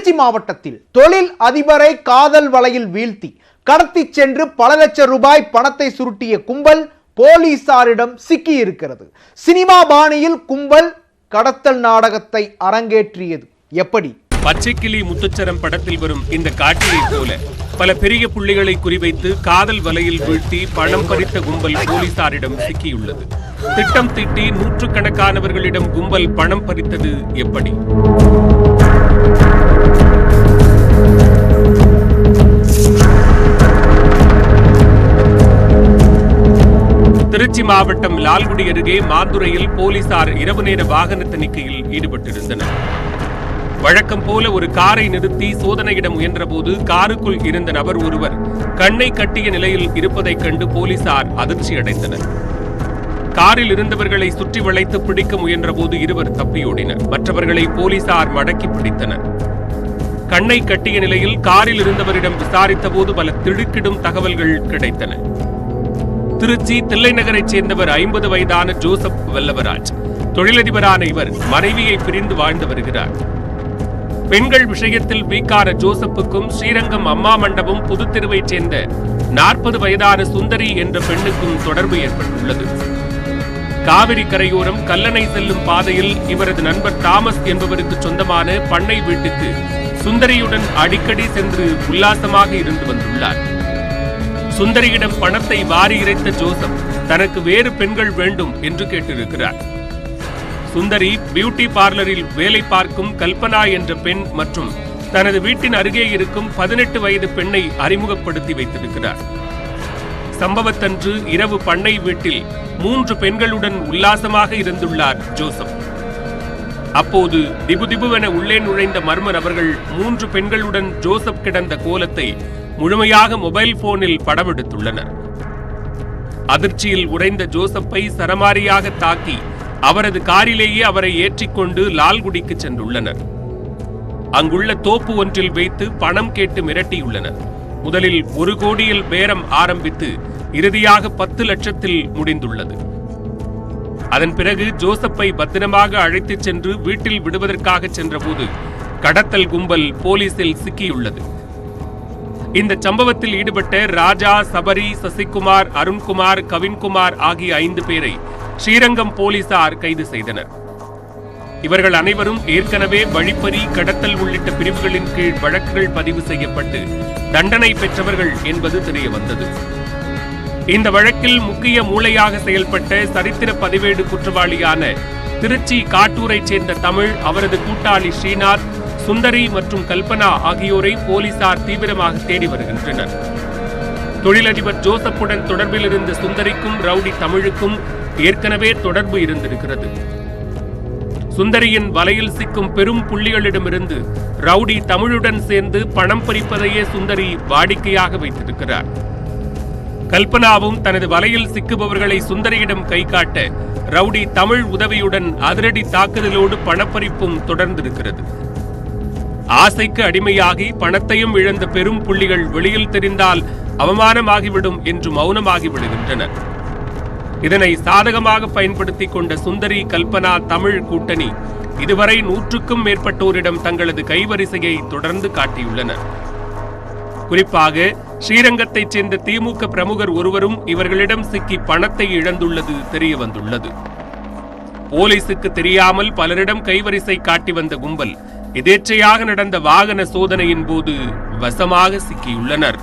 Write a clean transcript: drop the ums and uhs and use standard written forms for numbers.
திருச்சி மாவட்டத்தில் தொழில் அதிபரை காதல் வலையில் வீழ்த்தி கடத்தி சென்று பல லட்சம் ரூபாய் பணத்தை சுருட்டிய கும்பல் போலீசாரிடம் சிக்கி இருக்கிறது. சினிமா பாணியில் கும்பல் கடத்தல் நாடகத்தை அரங்கேற்றியது எப்படி? பச்சைக்கிளி முத்துச்சரம் படத்தில் வரும் இந்த காட்சியை போல பல பெரிய புள்ளிகளை குறிவைத்து காதல் வலையில் வீழ்த்தி பணம் பறித்த கும்பல் போலீசாரிடம் சிக்கியுள்ளது. திட்டம் தீட்டி நூற்றுக்கணக்கானவர்களிடம் கும்பல் பணம் பறித்தது எப்படி? திருச்சி மாவட்டம் லால்குடி அருகே மாந்துரையில் போலீசார் இரவு நேர வாகன தணிக்கையில் ஈடுபட்டிருந்தனர். வழக்கம் போல ஒரு காரை நிறுத்தி சோதனையிட முயன்றபோது காருக்குள் இருந்த நபர் ஒருவர் கண்ணை கட்டிய நிலையில் இருப்பதைக் கண்டு போலீசார் அதிர்ச்சியடைந்தனர். காரில் இருந்தவர்களை சுற்றி வளைத்து பிடிக்க முயன்றபோது இருவர் தப்பியோடினர். மற்றவர்களை போலீசார் மடக்கி பிடித்தனர். கண்ணை கட்டிய நிலையில் காரில் இருந்தவரிடம் விசாரித்தபோது பல திடுக்கிடும் தகவல்கள் கிடைத்தன. திருச்சி தில்லை நகரைச் சேர்ந்தவர் 50 வயதான ஜோசப் வல்லவராஜ். தொழிலதிபரான இவர் மனைவியை பிரிந்து வாழ்ந்து வருகிறார். பெண்கள் விஷயத்தில் வீக்கான ஜோசப்புக்கும் ஸ்ரீரங்கம் அம்மா மண்டபம் புதுத்தெருவைச் சேர்ந்த 40 வயதான சுந்தரி என்ற பெண்ணுக்கும் தொடர்பு ஏற்பட்டுள்ளது. காவிரி கரையோரம் கல்லணை செல்லும் பாதையில் இவரது நண்பர் தாமஸ் என்பவருக்கு சொந்தமான பண்ணை வீட்டுக்கு சுந்தரியுடன் அடிக்கடி சென்று உல்லாசமாக இருந்து வந்துள்ளார். சுந்தரியிடம் பணத்தை வாரி இறைத்த ஜோசப் தனக்கு வேறு பெண்கள் வேண்டும் என்று கேட்டிருக்கிறார். சுந்தரி பியூட்டி பார்லரில் வேலை பார்க்கும் கல்பனா என்ற பெண் மற்றும் தனது வீட்டின் அருகே இருக்கும் 18 வயது பெண்ணை அறிமுகப்படுத்தி வைத்திருக்கிறார். சம்பவத்தன்று இரவு பண்ணை வீட்டில் 3 பெண்களுடன் உல்லாசமாக இருந்துள்ளார் ஜோசப். அப்போது திபுதிபுவென உள்ளே நுழைந்த மர்ம நபர்கள் 3 பெண்களுடன் ஜோசப் கிடந்த கோலத்தை முழுமையாக மொபைல் போனில் படமெடுத்துள்ளனர். அதிர்ச்சியில் உறைந்த ஜோசப்பை சரமாரியாக தாக்கி அவரது காரிலேயே அவரை ஏற்றிக்கொண்டு லால்குடிக்கு சென்றுள்ளனர். அங்குள்ள தோப்பு ஒன்றில் வைத்து பணம் கேட்டு மிரட்டியுள்ளனர். முதலில் 1 கோடியில் பேரம் ஆரம்பித்து இறுதியாக 10 லட்சத்தில் முடிந்துள்ளது. அதன் பிறகு ஜோசப்பை பத்திரமாக அழைத்துச் சென்று வீட்டில் விடுவதற்காக சென்றபோது கடத்தல் கும்பல் போலீசில் சிக்கியுள்ளது. இந்த சம்பவத்தில் ஈடுபட்ட ராஜா, சபரி, சசிகுமார், அருண்குமார், கவின்குமார் ஆகிய 5 பேரை ஸ்ரீரங்கம் போலீசார் கைது செய்தனர். இவர்கள் அனைவரும் ஏற்கனவே வழிப்பறி, கடத்தல் உள்ளிட்ட பிரிவுகளின் கீழ் வழக்குகள் பதிவு செய்யப்பட்டு தண்டனை பெற்றவர்கள் என்பது தெரியவந்தது. இந்த வழக்கில் முக்கிய மூளையாக செயல்பட்ட சரித்திர பதிவேடு குற்றவாளியான திருச்சி காட்டூரைச் சேர்ந்த தமிழ், அவரது கூட்டாளி ஸ்ரீநாத், சுந்தரி மற்றும் கல்பனா ஆகியோரை போலீசார் தீவிரமாக தேடி வருகின்றனர். தொழிலதிபர் ஜோசப்புடன் தொடர்பில் இருந்த சுந்தரிக்கும் ரவுடி தமிழுக்கும் ஏற்கனவே தொடர்பு இருந்திருக்கிறது. சுந்தரியின் வலையில் சிக்கும் பெரும் புள்ளிகளிடமிருந்து ரவுடி தமிழுடன் சேர்ந்து பணம் பறிப்பதையே சுந்தரி வாடிக்கையாக வைத்திருக்கிறார். கல்பனாவும் தனது வலையில் சிக்குபவர்களை சுந்தரியிடம் கை காட்ட ரவுடி தமிழ் உதவியுடன் அதிரடி தாக்குதலோடு பணப்பறிப்பும் தொடர்ந்திருக்கிறது. ஆசைக்கு அடிமையாகி பணத்தையும் இழந்த பெரும் புள்ளிகள் வெளியில் தெரிந்தால் அவமானமாகிவிடும் என்று மௌனமாகி விடுகின்றனர். இதனை சாதகமாக பயன்படுத்திக் கொண்ட சுந்தரி, கல்பனா, தமிழ் கூட்டணி இதுவரை 100க்கும் மேற்பட்டோரிடம் தங்களது கைவரிசையை தொடர்ந்து காட்டியுள்ளனர். குறிப்பாக ஸ்ரீரங்கத்தைச் சேர்ந்த திமுக பிரமுகர் ஒருவரும் இவர்களிடம் சிக்கி பணத்தை இழந்துள்ளது தெரியவந்துள்ளது. போலீசுக்கு தெரியாமல் பலரிடம் கைவரிசை காட்டி வந்த கும்பல் எதேச்சையாக நடந்த வாகன சோதனையின் போது வசமாக சிக்கியுள்ளனர்.